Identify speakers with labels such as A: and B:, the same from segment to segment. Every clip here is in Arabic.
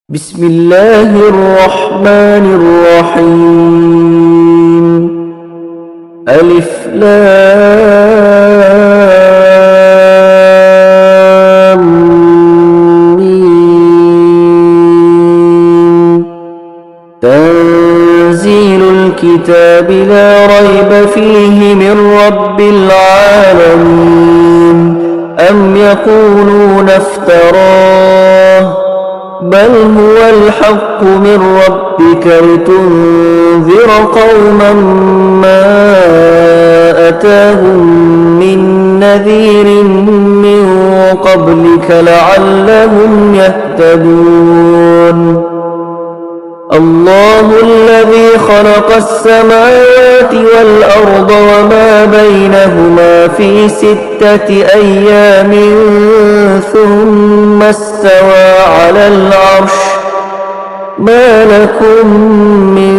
A: بسم الله الرحمن الرحيم ألف لام ميم تنزيل الكتاب لا ريب فيه من رب العالمين أم يقولون افتراه بل هو الحق من ربك لتنذر قوما ما أتاهم من نذير من قبلك لعلهم يهتدون الله الذي خلق السماوات والأرض وما بينهما في 6 أيام ثم استوى على العرش ما لكم من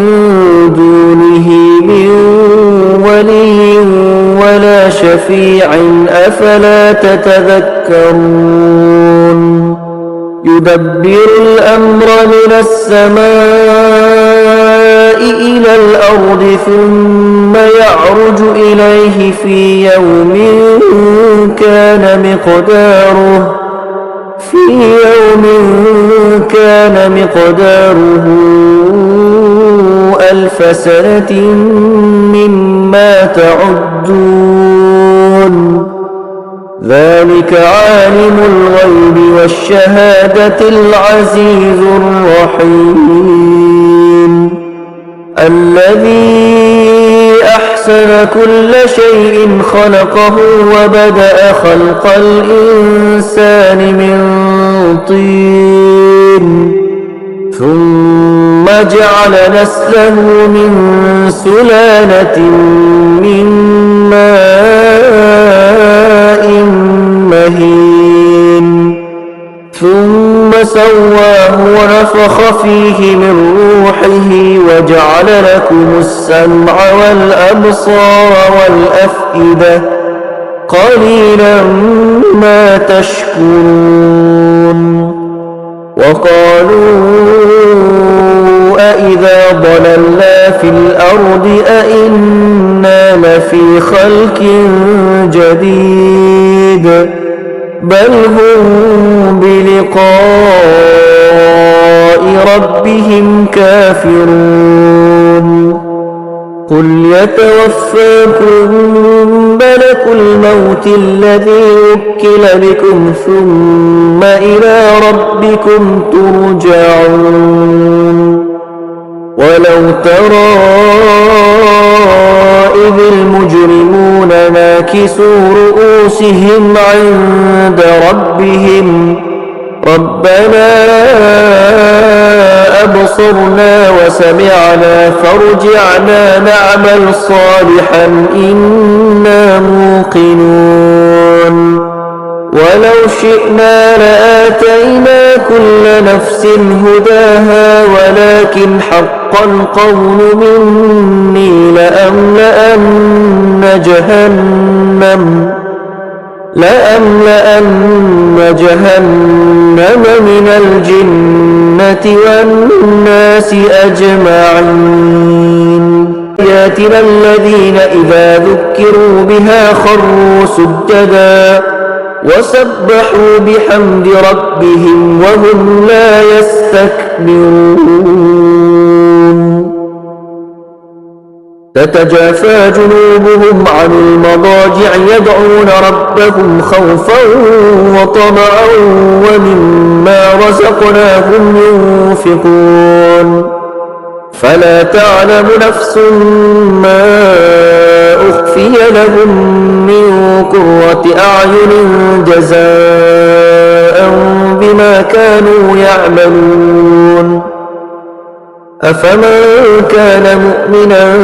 A: دونه من ولي ولا شفيع أفلا تتذكرون يدبر الأمر من السماء إلى الأرض ثم يعرج إليه في يوم كان مقداره 1000 سنة مما تعدون ذلك عالم الغيب والشهادة العزيز الرحيم الذي أحسن كل شيء خلقه وبدأ خلق الإنسان من طين ثم جعل نسله من سلالة من ماء مهين ثم سواه ونفخ فيه من روحه وجعل لكم السمع والأبصار والأفئدة قليلا ما تشكرون وقالوا أإذا ضللنا في الأرض أإنا لفي خلق جديد بل هم بلقاء ربهم كافرون قل يتوفاكم ملك الموت الذي وكل بكم ثم إلى ربكم ترجعون ولو ترى إذ المجرمون ناكسوا رؤوسهم عند ربهم ربنا أبصرنا وسمعنا فارجعنا نعمل صالحا إنا موقنون ولو شئنا لآتينا كل نفس هداها ولكن حق القول مني لأملأن جهنم من الجنة والناس أجمعين آياتنا الذين إذا ذكروا بها خروا سجدا وسبحوا بحمد ربهم وهم لا يستكبرون تتجافى جنوبهم عن المضاجع يدعون ربهم خوفا وطمعا ومما رزقناهم ينفقون فلا تعلم نفس ما أخفي لهم من قرة أعين جزاء بما كانوا يعملون أفمن كان مؤمنا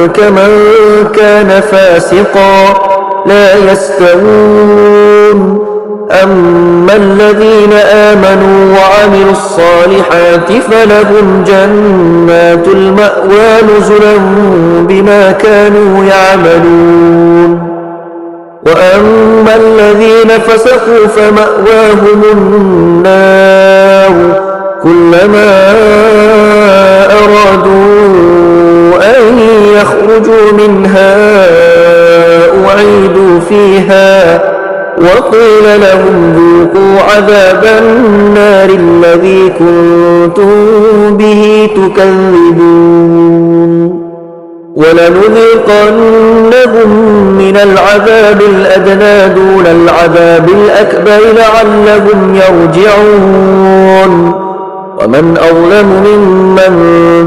A: كمن كان فاسقا لا يستوون أما الذين آمنوا وعملوا الصالحات فلهم جنات المأوى نزلا بما كانوا يعملون وأما الذين فسقوا فمأواهم النار كلما أرادوا أن يخرجوا منها أعيدوا فيها وقيل لهم ذوقوا عذاب النار الذي كنتم به تكذبون ولنذيقنهم من العذاب الأدنى دون العذاب الأكبر لعلهم يرجعون ومن أظلم ممن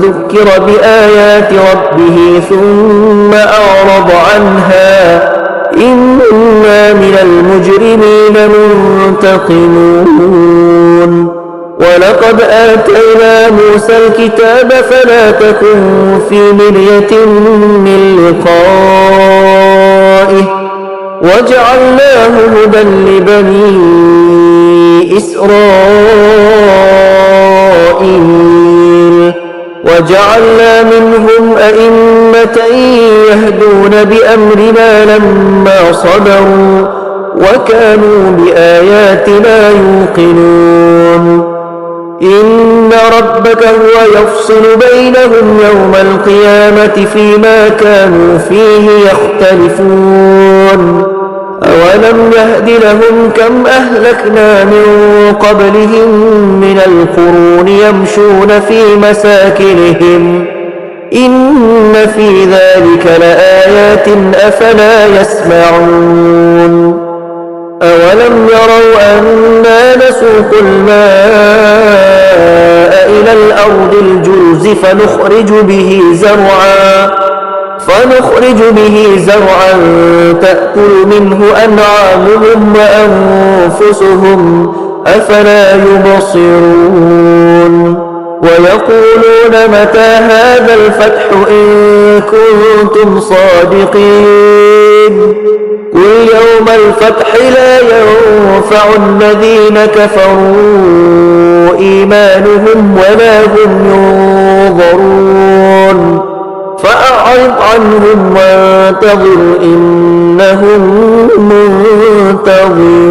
A: ذكر بآيات ربه ثم أعرض عنها إنا من المجرمين منتقمون ولقد آتينا موسى الكتاب فلا تكن في مرية من لقائه وجعلناه هدى لبني إسرائيل وجعلنا منهم أئمة يهدون بأمرنا لما صبروا وكانوا بآياتنا يوقنون إن ربك هو يفصل بينهم يوم القيامة فيما كانوا فيه يختلفون أولم يهد لهم كم أهلكنا من قبلهم من القرون يمشون في مساكنهم إن في ذلك لآيات أفلا يسمعون أولم يروا أنا نسوق الماء إلى الأرض الجرز فنخرج به زرعا تأكل منه أنعامهم وأنفسهم أفلا يبصرون ويقولون متى هذا الفتح إن كنتم صادقين قل يوم الفتح لا ينفع الذين كفروا إيمانهم ولا هم ينظرون فأعرض عنهم وانتظر إنهم منتظرون